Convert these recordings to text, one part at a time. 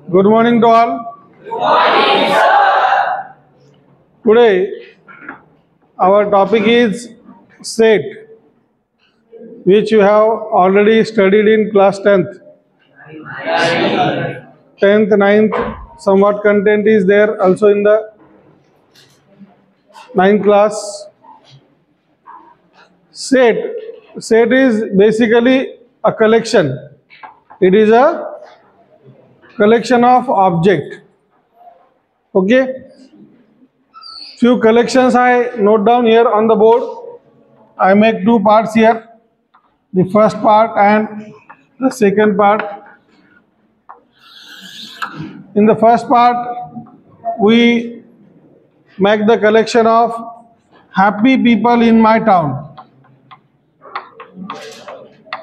Good morning to all. Good morning, sir. Today, our topic is SET, which you have already studied in class 10th. 10th, 9th, somewhat content is there also in the 9th class. SET is basically a collection. It is a collection of object. Okay. Few collections I note down here on the board. I make two parts here. The first part and the second part. In the first part, we make the collection of happy people in my town.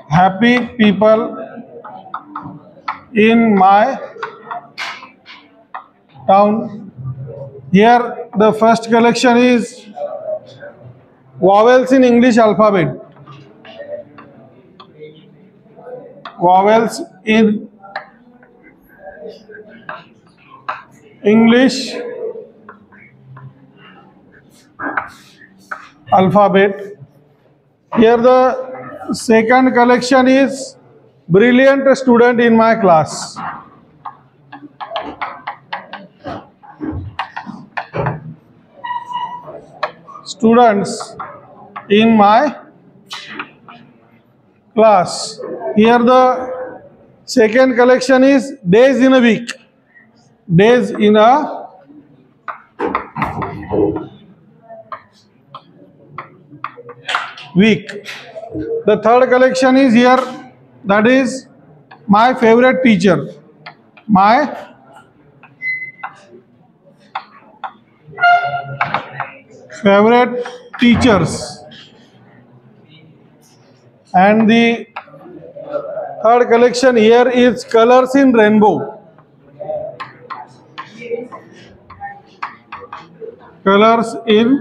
Happy people in my town. Here the first collection is vowels in English alphabet. Vowels in English alphabet. Here the second collection is brilliant student in my class. Students in my class. Here the second collection is days in a week. Days in a week. The third collection is here, that is my favorite teacher. My favorite teachers. And the third collection here is colors in rainbow. Colors in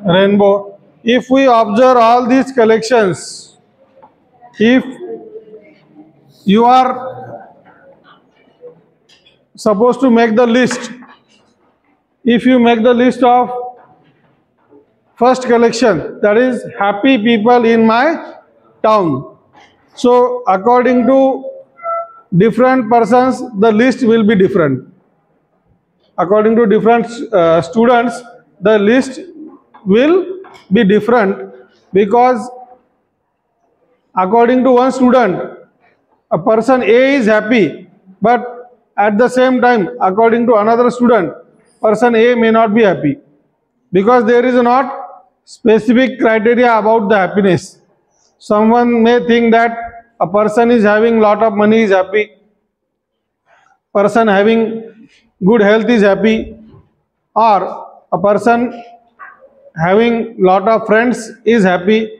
rainbow. If we observe all these collections, if you are supposed to make the list, if you make the list of first collection, that is happy people in my town, so according to different persons the list will be different. According to different students, the list will be different, because according to one student, a person A is happy, but at the same time according to another student, person A may not be happy, because there is not specific criteria about the happiness. Someone may think that a person is having lot of money is happy, person having good health is happy, or a person having lot of friends is happy.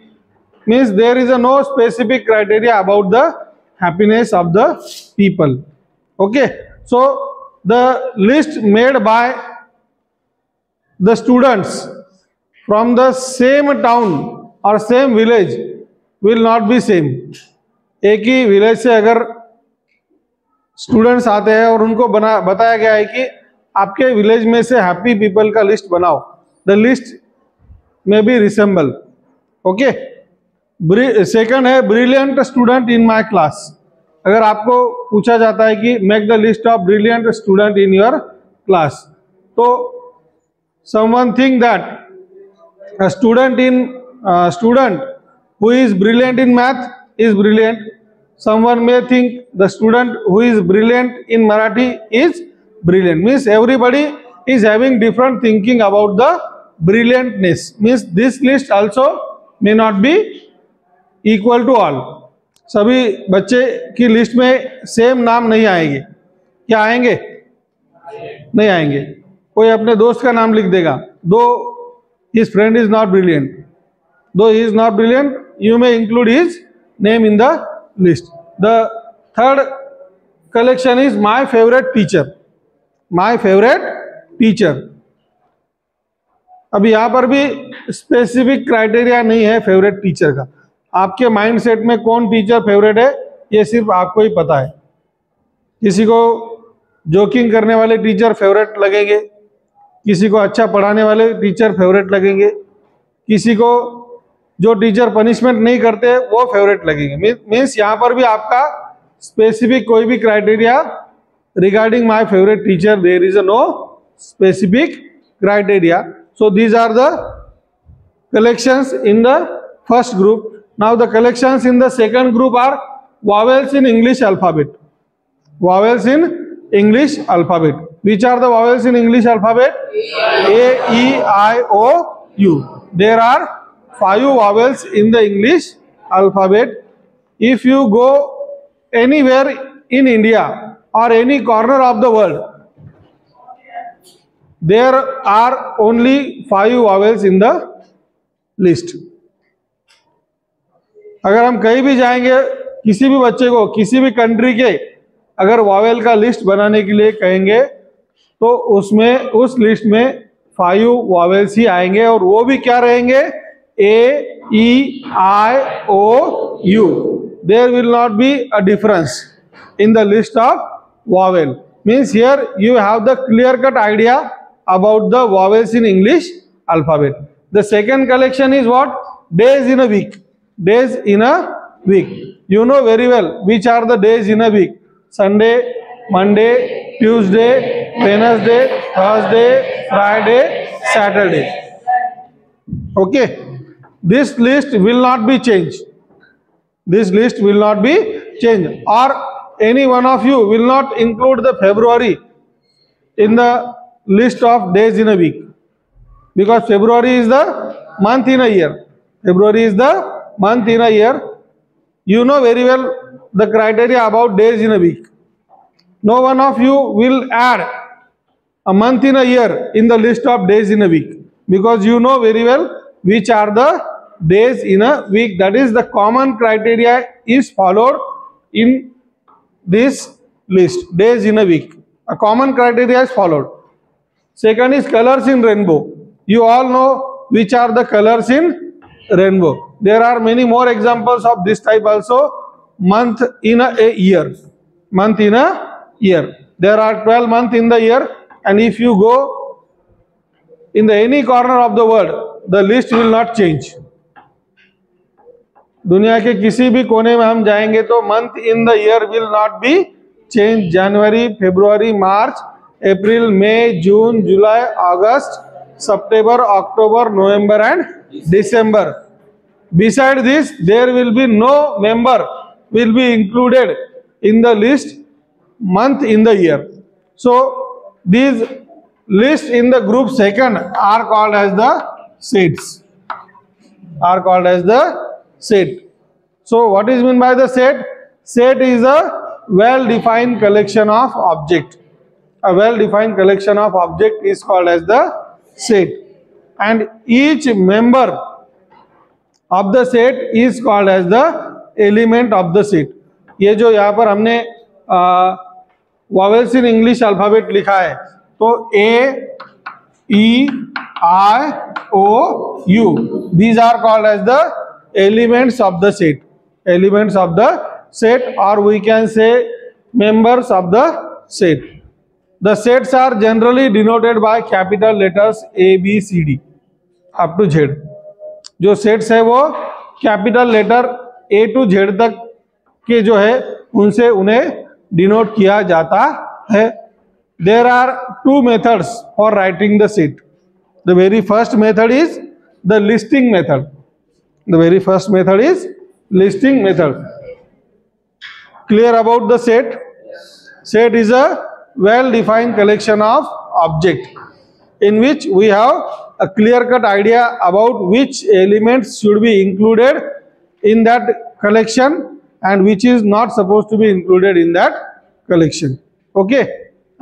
Means there is no specific criteria about the happiness of the people. Okay, so the list made by the students from the same town or same village will not be same. एक ही village से अगर students आते हैं और उनको बताया गया है कि आपके विलेज में से हैप्पी पीपल का लिस्ट बनाओ, द लिस्ट में बी रिसेंबल. ओके. सेकंड है brilliant student in my class. अगर आपको पूछा जाता है कि make the list of brilliant student in your class, तो someone think that a student who is brilliant in math is brilliant. Someone may think the student who is brilliant in Marathi is brilliant. Means everybody is having different thinking about the brilliantness. Means this list also may not be equal to all. सभी बच्चे की list में same नाम नहीं आएंगे. क्या आएंगे? नहीं आएंगे. कोई अपने दोस्त का नाम लिख देगा, दो his friend is not brilliant. Though he is not brilliant, you may include his name in the list. The third collection is my favorite teacher. My favorite teacher. अभी यहाँ पर भी स्पेसिफिक क्राइटेरिया नहीं है फेवरेट टीचर का. आपके mind set में कौन टीचर फेवरेट है ये सिर्फ आपको ही पता है। किसी को जोकिंग करने वाले टीचर फेवरेट लगेंगे, किसी को अच्छा पढ़ाने वाले टीचर फेवरेट लगेंगे, किसी को जो टीचर पनिशमेंट नहीं करते वो फेवरेट लगेंगे। मीन्स यहाँ पर भी आपका स्पेसिफिक कोई भी criteria regarding my favourite teacher there is no specific criteria. So these are the collections in the first group. Now the collections in the second group are vowels in English alphabet. Vowels in English alphabet. Which are the vowels in English alphabet? A, E, I, O, U. There are 5 vowels in the English alphabet. If you go anywhere in India or any corner of the world, there are only 5 vowels in the list. अगर हम कहीं भी जाएंगे, किसी भी बच्चे को किसी भी कंट्री के अगर वॉवेल का लिस्ट बनाने के लिए कहेंगे तो उसमें उस लिस्ट में 5 वॉवेल्स ही आएंगे और वो भी क्या रहेंगे? A, E, I, O, U. There will not be a difference in the list of vowel. Means here you have the clear cut idea about the vowels in English alphabet. The second collection is what? Days in a week. Days in a week. You know very well which are the days in a week. Sunday, Monday, Tuesday, Wednesday, Thursday, Friday, Saturday. Okay. This list will not be changed. This list will not be changed. Or any one of you will not include the February in the list of days in a week. Because February is the month in a year. February is the month in a year. You know very well the criteria about days in a week. No one of you will add a month in a year in the list of days in a week, because you know very well which are the days in a week. That is, the common criteria is followed in this list. Days in a week, a common criteria is followed. Second is colors in rainbow. You all know which are the colors in rainbow. There are many more examples of this type also. Month in a year. Month in a year. There are 12 months in the year, and if you go in the any corner of the world, the list will not change. दुनिया के किसी भी कोने में हम जाएंगे तो month in the year will not be change. January, February, March, April, May, June, July, August, September, October, November and December. Beside this, there will be no member will be included in the list month in the year. So these lists in the group second are called as the sets. Are called as the set. So what is meant by the set? Set is a well-defined collection of object. A well-defined collection of object is called as the set, and each member of the set is called as the element of the set. ये जो यहाँ पर हमने vowels in English alphabet लिखा है, तो A, E, I, O, U, these are called as the elements of the set. Elements of the set, or we can say members of the set. The sets are generally denoted by capital letters A, B, C, D up to Z. जो sets है वो capital letter A to Z तक के जो है उनसे उन्हें denote किया जाता है. There are 2 methods for writing the set. The very first method is the listing method. The very first method is listing method. Clear about the set? Set is a well-defined collection of objects in which we have a clear-cut idea about which elements should be included in that collection and which is not supposed to be included in that collection. Okay?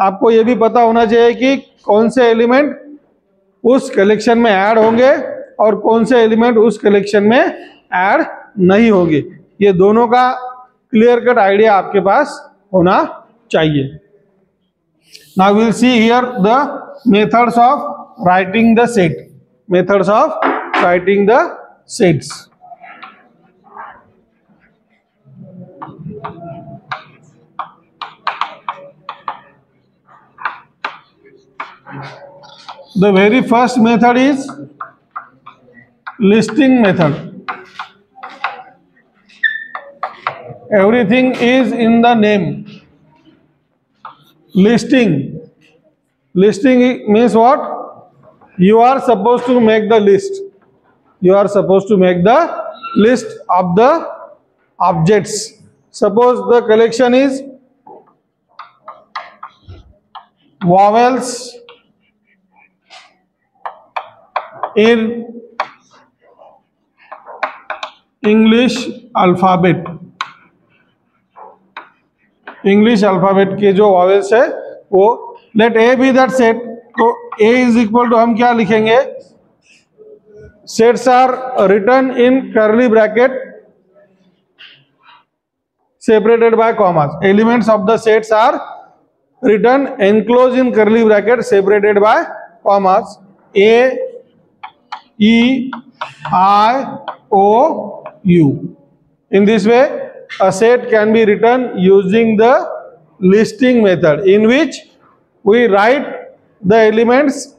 आपको ये भी पता होना चाहिए कि कौन से element उस कलेक्शन में ऐड होंगे और कौन से एलिमेंट उस कलेक्शन में ऐड नहीं होंगे. ये दोनों का क्लियर कट आइडिया आपके पास होना चाहिए. Now we will see here the methods of writing the set. Methods of writing the sets. The very first method is listing method. Everything is in the name. Listing means what? You are supposed to make the list. You are supposed to make the list of the objects. Suppose the collection is vowels in English alphabet. English alphabet के जो vowels है वो let A be that set. तो A is equal to हम क्या लिखेंगे? Sets are written in curly bracket separated by commas. Elements of the sets are written enclosed in curly bracket separated by commas. A, E, I, O, U. In this way, a set can be written using the listing method, in which we write the elements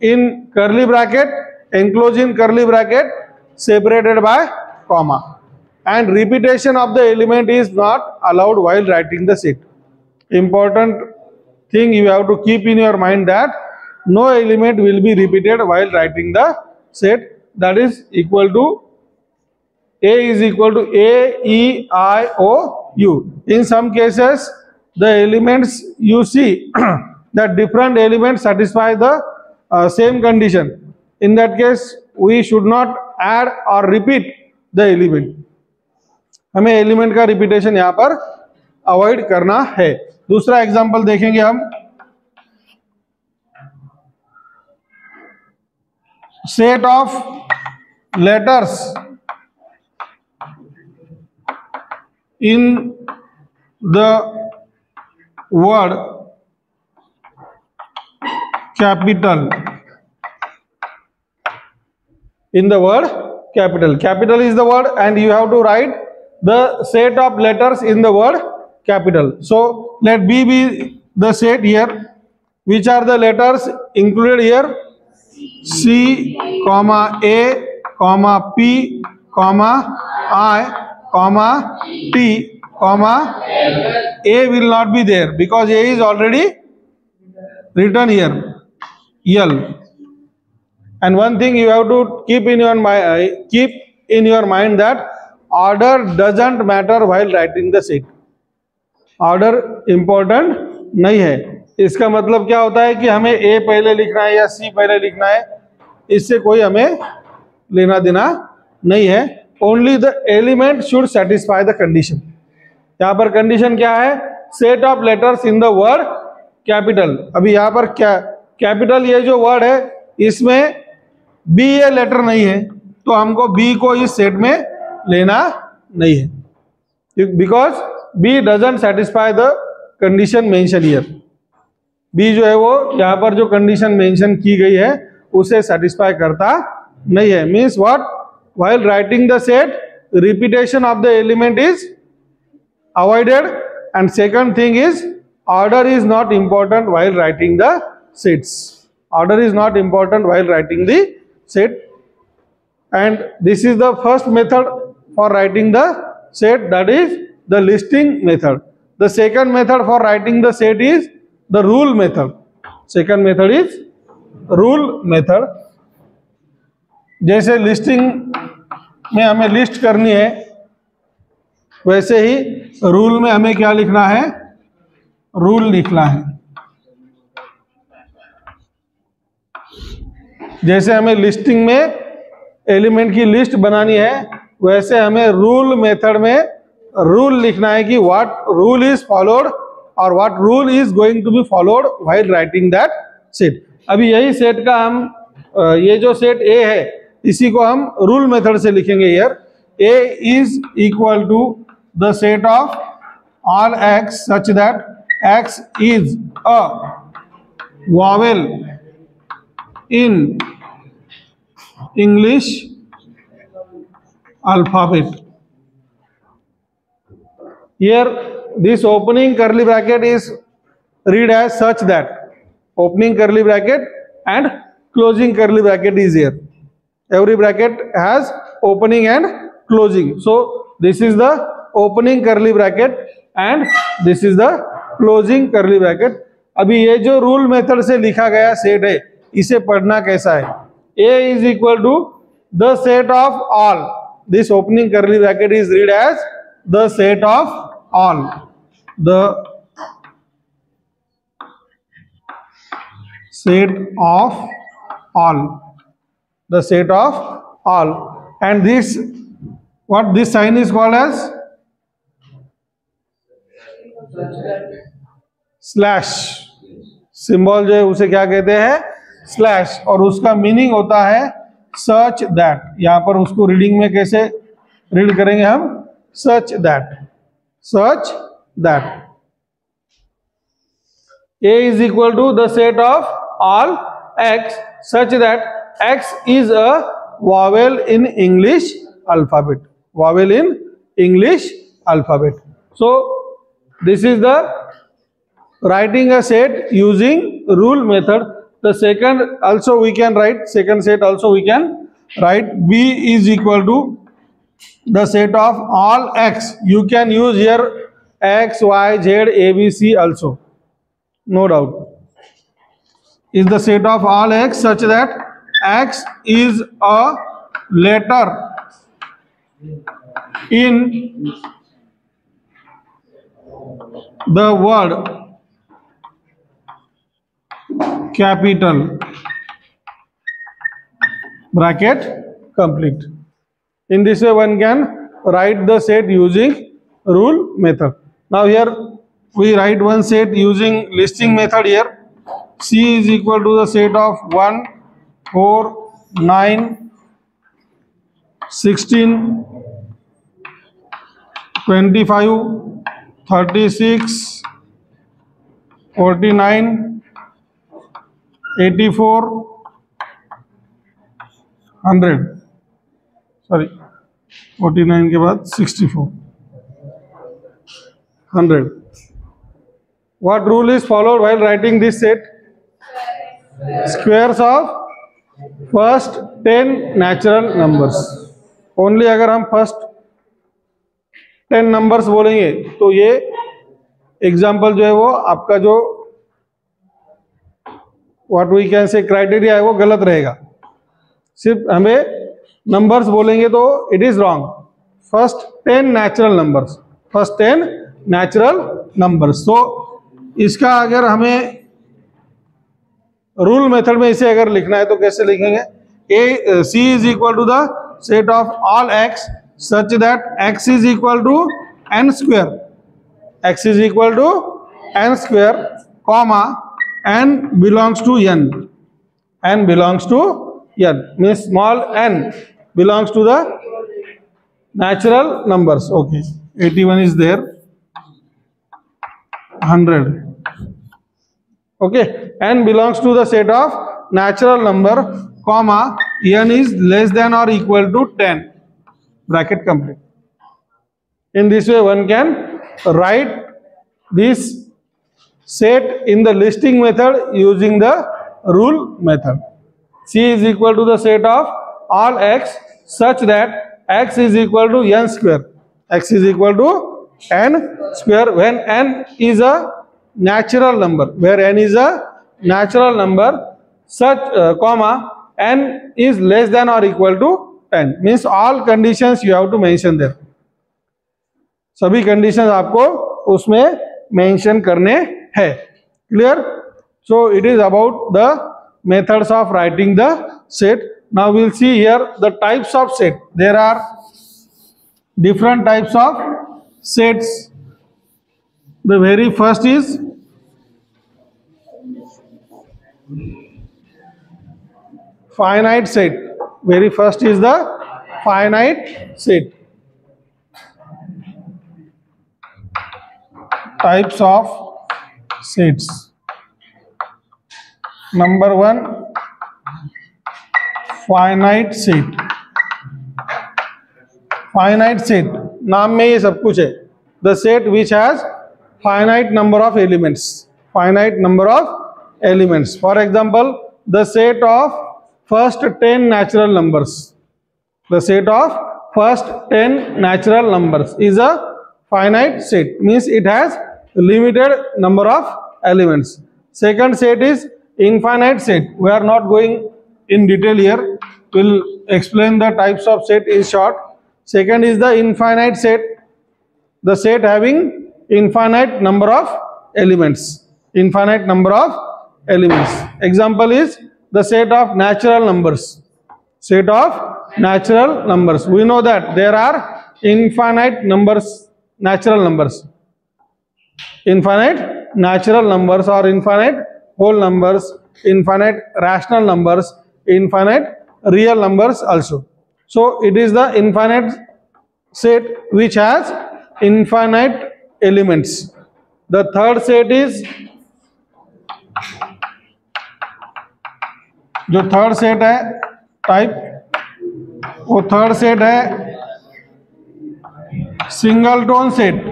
in curly bracket, enclosed in curly bracket, separated by comma. And repetition of the element is not allowed while writing the set. Important thing you have to keep in your mind that no element will be repeated while writing the set. That is equal to A is equal to A, E, I, O, U. In some cases, the elements you see that different elements satisfy the same condition. In that case, we should not add or repeat the element. हमें element का repetition यहां पर avoid करना है. दूसरा example देखेंगे हम. Set of letters in the word capital. In the word capital. Capital is the word and you have to write the set of letters in the word capital. So let B be the set here. Which are the letters included here? C, comma A, comma P, comma I, comma T, comma A will not be there because A is already written here. L. And one thing you have to keep in your mind that order doesn't matter while writing the set. Order important नहीं है. इसका मतलब क्या होता है कि हमें A पहले लिखना है या C पहले लिखना है, इससे कोई हमें लेना देना नहीं है. Only the element should satisfy the condition. यहाँ पर कंडीशन क्या है? Set of letters in the word capital. अभी यहाँ पर क्या कैपिटल ये जो वर्ड है इसमें B ये लेटर नहीं है तो हमको B को इस सेट में लेना नहीं है, because B doesn't satisfy the condition mention here. B जो है वो यहाँ पर जो कंडीशन मेंशन की गई है उसे सेटिस्फाई करता नहीं है. Means what? While writing the set repetition of the element is avoided. And second thing is order is not important while writing the sets. Order is not important while writing the set. And this is the first method for writing the set, that is the listing method. The second method for writing the set is the rule method. Second method is rule method. जैसे listing में हमें list करनी है वैसे ही rule में हमें क्या लिखना है? रूल लिखना है. जैसे हमें लिस्टिंग में एलिमेंट की लिस्ट बनानी है वैसे हमें रूल मेथड में रूल लिखना है कि व्हाट रूल इज फॉलोड और what rule is going to be followed while writing that set. अभी यही सेट का हम ये जो सेट ए है इसी को हम रूल मेथड से लिखेंगे. Here A is equal to the set of all x such that x is a vowel in English alphabet. Here this opening curly bracket is read as such that, opening curly bracket and closing curly bracket is here. Every bracket has opening and closing. So this is the opening curly bracket and this is the closing curly bracket. अभी ये जो rule method से लिखा गया set है, इसे पढ़ना कैसा है? A is equal to the set of all. This opening curly bracket is read as the set of all. The set of all. The set of all. And this, what this sign is called as? Slash. Symbol जो है उसे क्या कहते हैं? Slash. और उसका meaning होता है सच दैट. यहां पर उसको रीडिंग में कैसे रीड करेंगे हम? Such that. Such that. A is equal to the set of all x such that x is a vowel in English alphabet. Vowel in English alphabet. So this is the writing a set using rule method. The second also we can write, second set also we can write. B is equal to the set of all x. You can use here x, y, z, a, b, c also, no doubt. Is the set of all x such that x is a letter in the word capital bracket complete. In this way one can write the set using rule method. Now here we write one set using listing method here. C is equal to the set of 1, 4, 9, 16, 25, 36, 49, 84, 100. Sorry, 49 के बाद 64, 100. What rule is followed while writing this set? Squares of first 10 natural numbers. Only अगर हम first 10 numbers बोलेंगे तो ये example जो है वो आपका जो what we can say criteria है वो गलत रहेगा. सिर्फ हमें नंबर्स बोलेंगे तो it is wrong. First 10 natural numbers. First 10 natural numbers. तो इसका अगर हमें रूल मेथड में इसे अगर लिखना है तो कैसे लिखेंगे? A C is equal to the set of all x such that x is equal to n square. X is equal to n square comma n belongs to n. n belongs to n means small n belongs to the natural numbers. Okay, 81 is there, 100. Okay, n belongs to the set of natural number comma n is less than or equal to 10 bracket complete. In this way one can write this set in the listing method using the rule method. C is equal to the set of all x such that x is equal to n square. X is equal to n square when n is a natural number. Where n is a natural number such comma n is less than or equal to 10 means all conditions you have to mention there. सभी conditions आपको उसमें mention करने है. Clear? So it is about the methods of writing the set. Now we'll see here the types of set. There are different types of sets. The very first is finite set. Very first is the finite set. Types of sets. Number 1, finite set. Finite set नाम में ये सब कुछ है. The set which has finite number of elements. Finite number of elements. For example, the set of first 10 natural numbers. The set of first 10 natural numbers is a finite set, means it has limited number of elements. Second set is infinite set. We are not going in detail here. We'll explain the types of set in short. Second is the infinite set, the set having infinite number of elements. Infinite number of elements. Example is the set of natural numbers. Set of natural numbers. We know that there are infinite numbers, natural numbers. Infinite natural numbers or infinite whole numbers, infinite rational numbers, infinite real numbers also. So it is the infinite set which has infinite elements. The third set is, जो third set है type, वो third set है single tone set.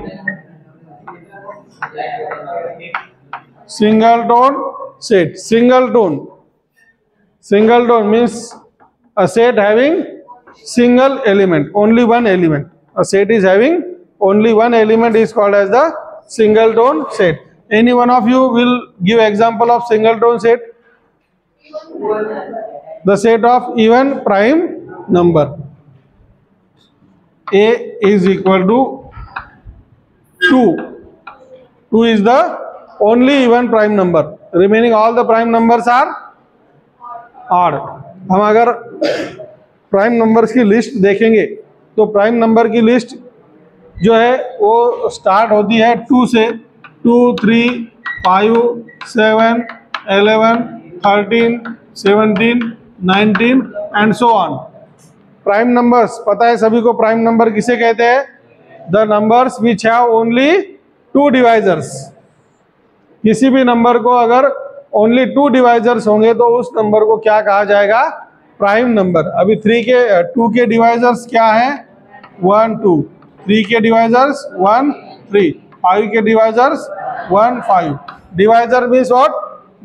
Single tone set. Single tone. Single tone means a set having single element, only one element. A set is having only one element is called as the single tone set. Any one of you will give example of single tone set? The set of even prime number. A is equal to 2. 2 is the only even prime number. Remaining all the prime numbers are odd. हम अगर prime numbers की list देखेंगे तो prime number की list जो है वो start होती है 2 से. 2, 3, 5, 7, 11, 13, 17, 19 and so on. Prime numbers पता है सभी को. प्राइम नंबर किसे कहते हैं? The numbers which have only 2 divisors. किसी भी नंबर को अगर ओनली 2 डिवाइजर्स होंगे तो उस नंबर को क्या कहा जाएगा? Prime number. अभी 2 के डिवाइजर्स क्या है? 1, 2. 3 के डिवाइजर्स 1, 3. 5 के divisors 1, 5. Divisor means what?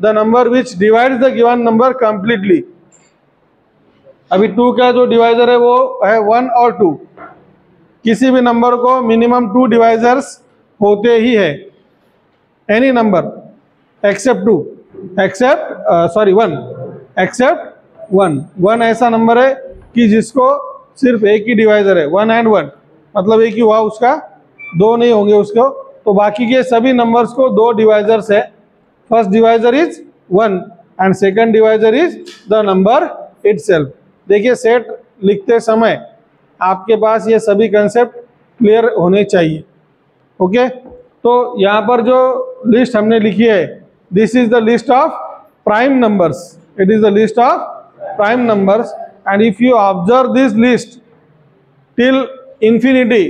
The number which divides the given number completely. अभी 2 का जो डिवाइजर है वो है 1 और 2. किसी भी नंबर को मिनिमम 2 डिवाइजर्स होते ही है. Any number except 2, except 1, except 1. 1 ऐसा नंबर है कि जिसको सिर्फ एक ही डिवाइजर है. 1 and 1 मतलब एक ही हुआ उसका, 2 नहीं होंगे उसको. तो बाकी के सभी नंबर्स को 2 डिवाइजर्स है. First divisor is 1 and second divisor is the number itself. देखिए सेट लिखते समय आपके पास ये सभी कंसेप्ट क्लियर होने चाहिए. ओके तो यहाँ पर जो लिस्ट हमने लिखी है, this is the list of prime numbers. It is the list of prime numbers and if you observe this list till infinity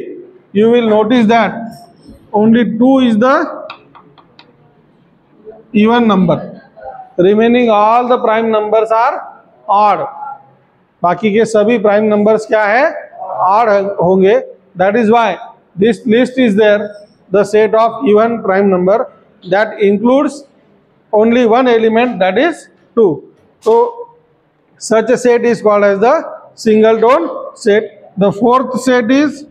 you will notice that only 2 is the even number. Remaining all the prime numbers are odd. बाकी के सभी prime numbers क्या है? odd होंगे. That is why this list is there, the set of even prime number that includes only one element, that is 2. So such a set is called as the singleton set. The fourth set is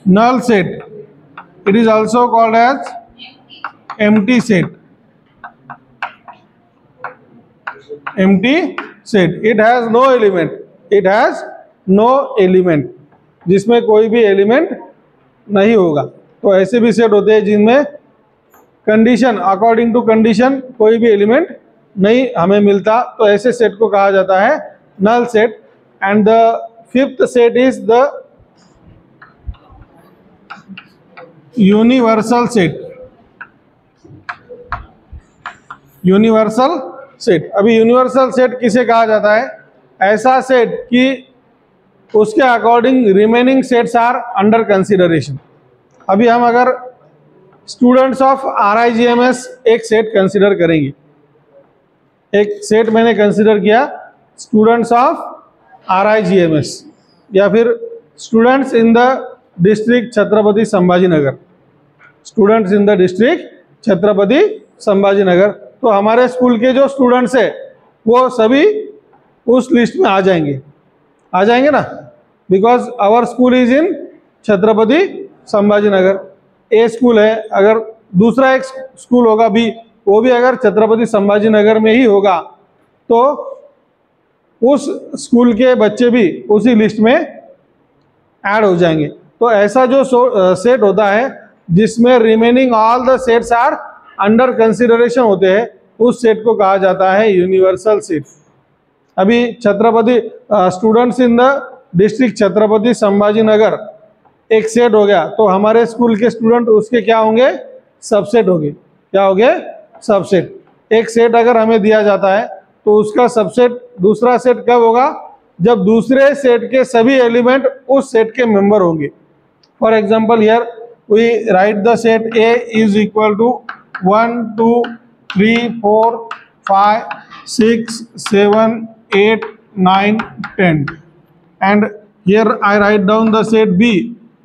null set. It is also called as empty set. Empty set. It has no element. It has no element. जिसमें कोई भी element नहीं होगा. तो ऐसे भी set होते हैं जिनमें कंडीशन, अकॉर्डिंग टू कंडीशन कोई भी एलिमेंट नहीं हमें मिलता. तो ऐसे सेट को कहा जाता है null set. And the fifth set is the universal set. Universal set. अभी यूनिवर्सल सेट किसे कहा जाता है? ऐसा सेट कि उसके according remaining sets are under consideration. अभी हम अगर स्टूडेंट्स ऑफ RIGMS एक सेट कंसिडर करेंगे. एक सेट मैंने कंसिडर किया स्टूडेंट्स ऑफ RIGMS या फिर students in the district Chhatrapati Sambhaji Nagar. Students in the district Chhatrapati Sambhaji Nagar. तो हमारे स्कूल के जो स्टूडेंट्स है वो सभी उस लिस्ट में आ जाएंगे ना, because our school is in Chhatrapati Sambhaji Nagar. A school है, अगर दूसरा एक स्कूल होगा भी, वो भी अगर छत्रपति संभाजी नगर में ही होगा तो उस स्कूल के बच्चे भी उसी लिस्ट में ऐड हो जाएंगे। तो ऐसा जो सेट होता है जिसमें remaining all the sets are under consideration होते हैं, उस सेट को कहा जाता है यूनिवर्सल सेट। अभी Chhatrapati students in the district Chhatrapati Sambhaji Nagar एक सेट हो गया, तो हमारे स्कूल के स्टूडेंट उसके क्या होंगे, सबसेट होंगे। क्या होंगे, सबसेट। एक सेट अगर हमें दिया जाता है तो उसका सबसेट दूसरा सेट कब होगा, जब दूसरे सेट के सभी एलिमेंट उस सेट के मेंबर होंगे। For example here we write the set A is equal to 1 2 3 4 5 6 7 8 9 10, and here I write down the set B,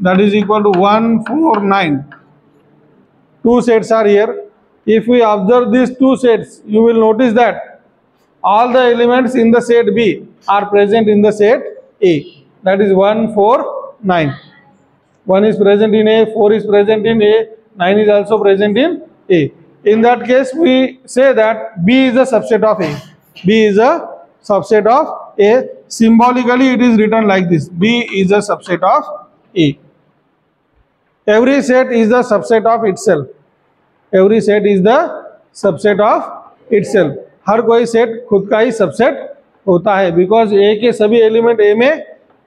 that is equal to 1 4 9. Two sets are here. If we observe these two sets, you will notice that all the elements in the set B are present in the set A, that is 1 4 9. 1 is present in A, 4 is present in A, 9 is also present in A. In that case we say that B is a subset of A. B is a subset of A. Symbolically it is written like this: B is a subset of A. Every set is the subset of itself. Every set is the subset of itself. हर कोई set खुद का ही subset होता है, because ए के सभी element ए में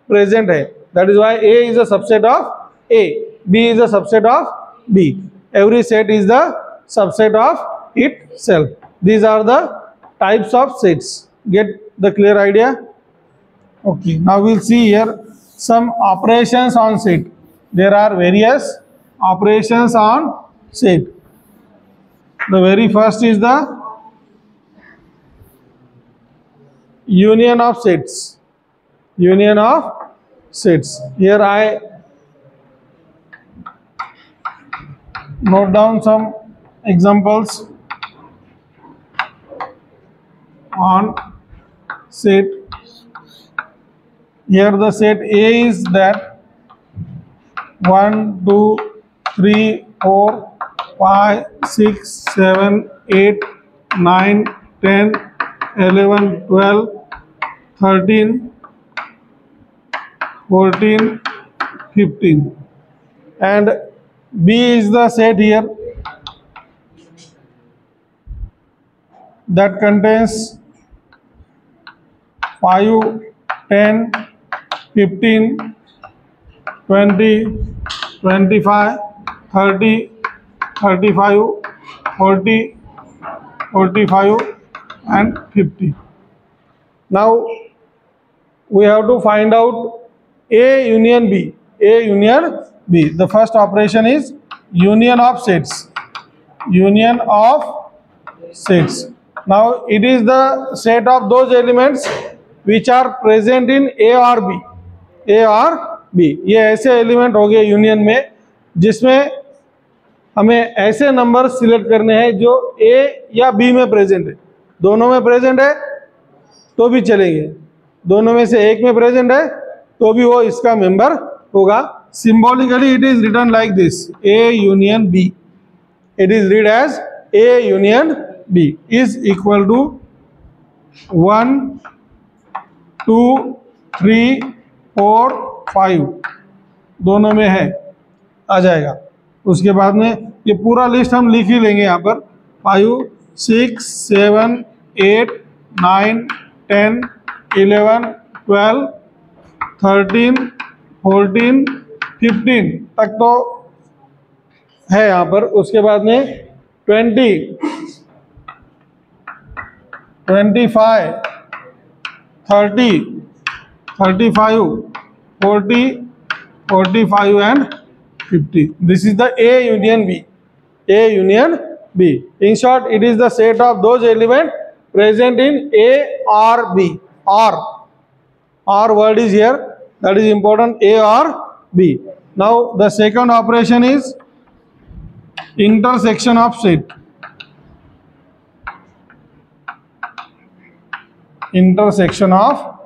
present है। That is why A is a subset of A, B is a subset of B. Every set is the subset of itself. These are the types of sets. Get the clear idea? Okay, now will see here some operations on set. There are various operations on set. The very first is the union of sets. Union of sets. Here I note down some examples on set. Here the set A is that 1 2 3 4 5 6 7 8 9 10 11 12 13 14 15, and B is the set here that contains 5 10 15 20 25 30 35 40 45 and 50. Now we have to find out A union B. A union B. The first operation is union of sets. Union of sets. Now it is the set of those elements which are present in A or B. A or B. ये ऐसे element हो गए union में जिसमें हमें ऐसे number select करने हैं जो ए या बी में प्रेजेंट है। दोनों में प्रेजेंट है तो भी चलेंगे, दोनों में से एक में प्रेजेंट है तो भी वो इसका मेंबर होगा। Symbolically it is written like this: A union B. It is read as A union B is equal to 1 2 3 4 5, दोनों में है, आ जाएगा। उसके बाद में ये पूरा लिस्ट हम लिख ही लेंगे यहाँ पर: 5 6 7 8 9 10 11 12 13 14 15 तक तो है यहाँ पर। उसके बाद में 20 25 30 35 40 45 and 50. This is the A union B. A union B. In short, it is the set of those elements present in A or B. Or word is here, that is important: A or B. Now the second operation is intersection of set. intersection of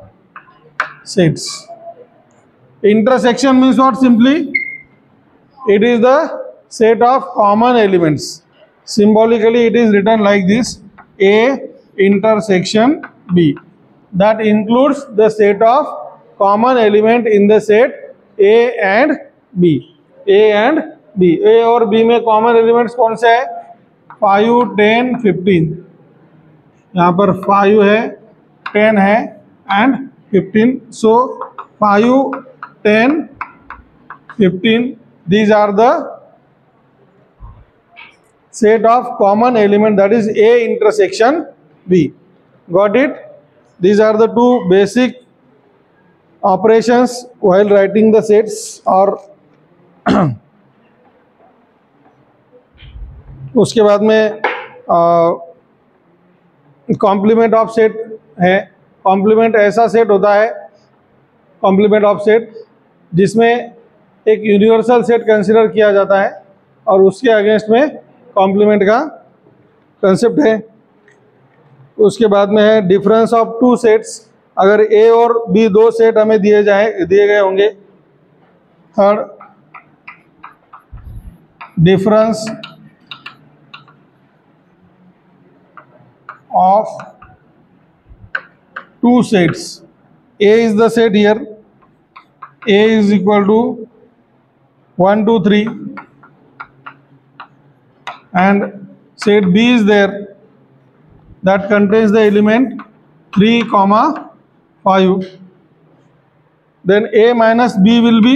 sets. Intersection means what? Simply it is the set of common elements. Symbolically it is written like this: A intersection B. That includes the set of common element in the set A and B. A and B. A और B में common elements कौन से है? 5, 10, 15. यहाँ पर 5 है, 10 है and 15. So 5, 10, 15. These are the set of common element, that is A intersection B. Got it? These are the two basic operations while writing the sets or उसके बाद में कॉम्प्लीमेंट ऑफ सेट है. कॉम्प्लीमेंट ऐसा set होता है, complement of set, जिसमें एक universal set consider किया जाता है और उसके अगेंस्ट में कॉम्प्लीमेंट का कंसेप्ट है. उसके बाद में है डिफरेंस ऑफ टू सेट्स. अगर ए और बी दो सेट हमें दिए गए होंगे. Third, difference of two sets. A is the set here. A is equal to 1, 2, 3 and set B is there, that contains the element 3, 5. Then A minus B will be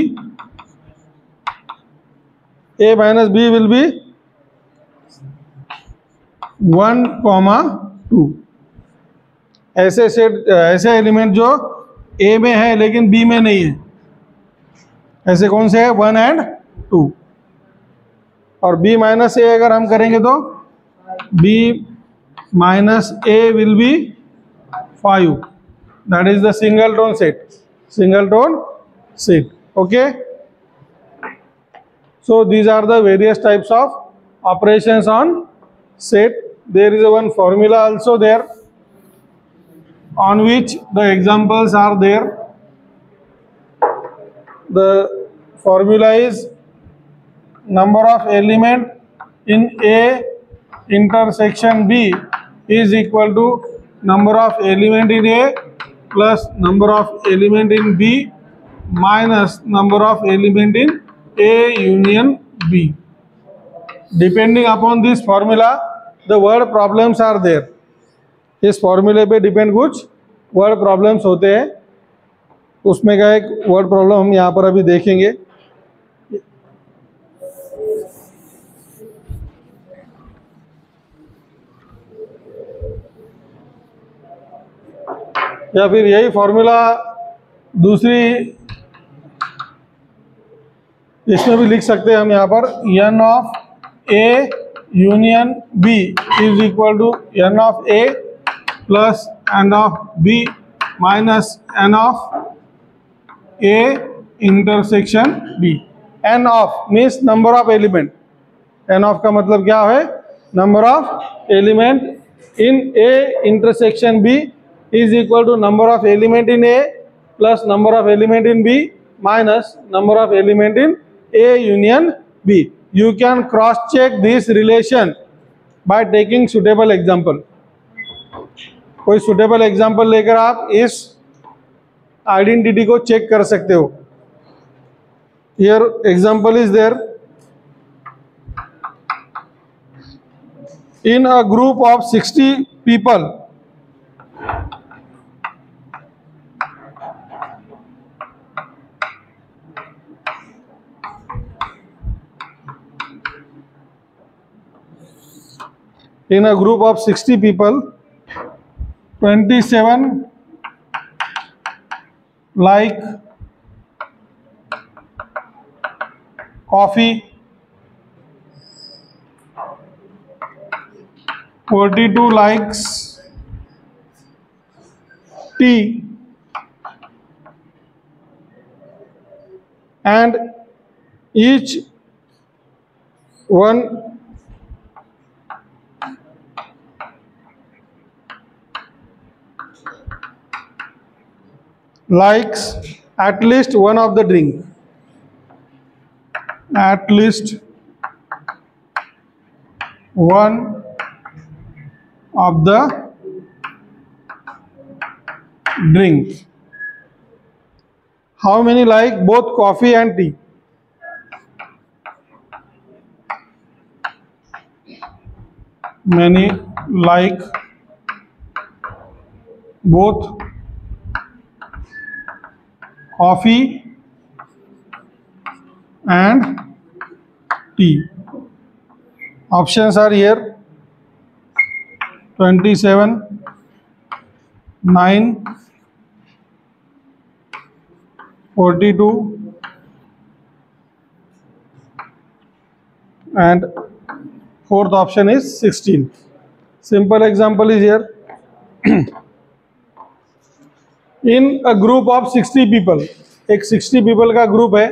1, 2. ऐसे set, ऐसे element जो ए में है लेकिन B में नहीं है, ऐसे कौन से है? 1 and 2. और बी माइनस ए अगर हम करेंगे तो B minus A will be 5. That is the singleton set. Singleton set. Okay. So these are the various types of operations on set. There is one formula also there on which the examples are there. The formula is number of element in A intersection B is equal to number of element in A plus number of element in B minus number of element in A union B. Depending upon this formula, the word problems are there. इस फॉर्मूले पे depend कुछ word problems होते हैं. उसमें का एक word problem हम यहाँ पर अभी देखेंगे. या फिर यही फॉर्मूला दूसरी इसमें भी लिख सकते हैं हम यहाँ पर. n of A union B is equal to n of A plus n of B minus n of A intersection B. n of means number of element. n of का मतलब क्या है? Number of element in A intersection B is equal to number of element in A plus number of element in B minus number of element in A union B. You can cross check this relation by taking suitable example. कोई suitable example लेकर आप इस identity को check कर सकते हो. Here example is there. In a group of 60 people, in a group of 60 people, 27 like coffee, 42 likes tea, and each one likes at least one of the drink. At least one of the drink. How many like both coffee and tea? Many like both coffee and tea. Options are here: 27, 9, 42, and fourth option is 16. Simple example is here. In a group of 60 people, एक 60 people का group है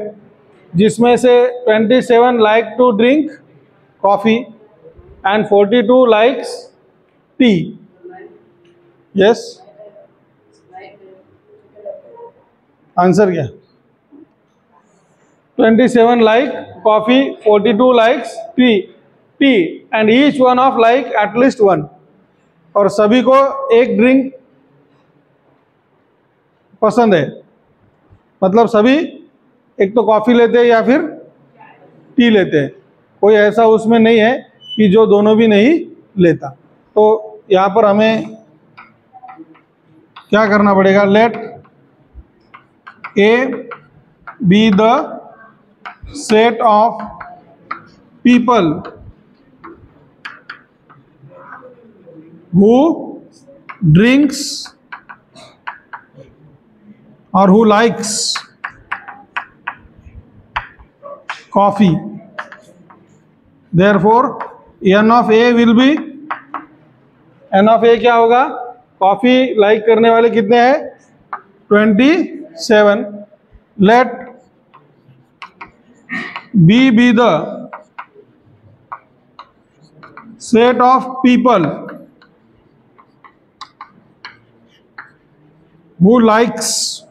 जिसमें से 27 like to drink coffee and 42 likes tea. Yes? Answer क्या? 27 like coffee, 42 likes tea and each one of like at least one. और सभी को एक ड्रिंक पसंद है, मतलब सभी एक तो कॉफ़ी लेते हैं या फिर टी लेते हैं, कोई ऐसा उसमें नहीं है कि जो दोनों भी नहीं लेता। तो यहाँ पर हमें क्या करना पड़ेगा? Let A be the set of people who drinks or who likes coffee. Therefore, n of a will be, n of a क्या होगा? कॉफी लाइक करने वाले कितने हैं? 27. Let b be the set of people who likes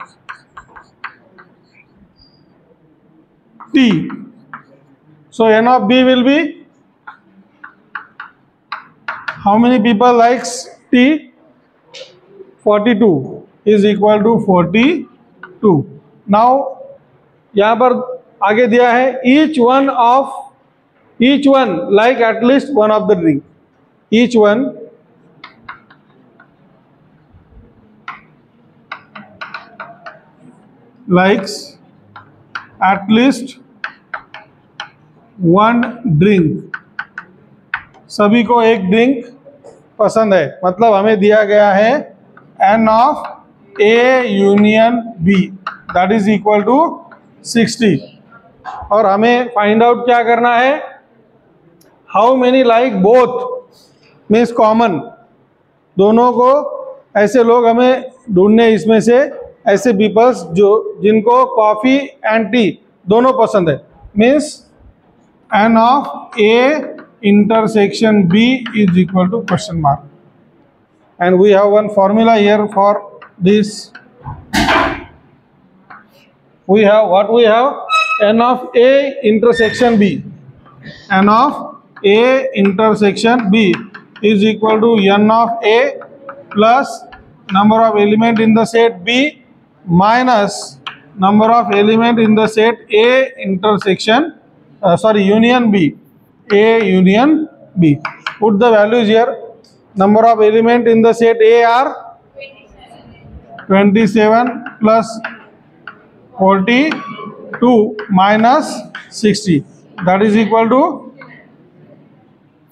tea. So n of b will be, how many people likes tea? 42 is equal to 42. Now यहाँ पर आगे दिया है each one like at least one of the drink. Each one likes at least one drink. सभी को एक drink पसंद है, मतलब हमें दिया गया है n of a union b that is equal to 60 और हमें फाइंड आउट क्या करना है? How many like both means common, दोनों को ऐसे लोग हमें ढूंढने इसमें से ऐसे पीपल्स जो जिनको कॉफ़ी एंड टी दोनों पसंद है, means n of a intersection b is equal to question mark. And we have one formula here for this. We have what? We have n of a intersection b. N of a intersection b is equal to n of a plus number of element in the set b minus number of element in the set a intersection union b. A union b. Put the values here. Number of element in the set A are 27 plus 42 minus 60. That is equal to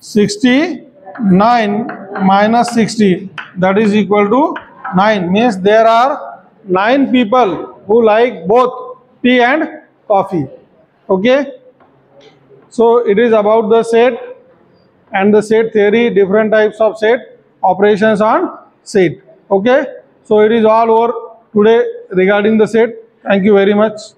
69 minus 60. That is equal to 9. Means there are 9 people who like both tea and coffee. Okay. So it is about the set and the set theory, different types of set, operations on set. Okay. So it is all over today regarding the set. Thank you very much.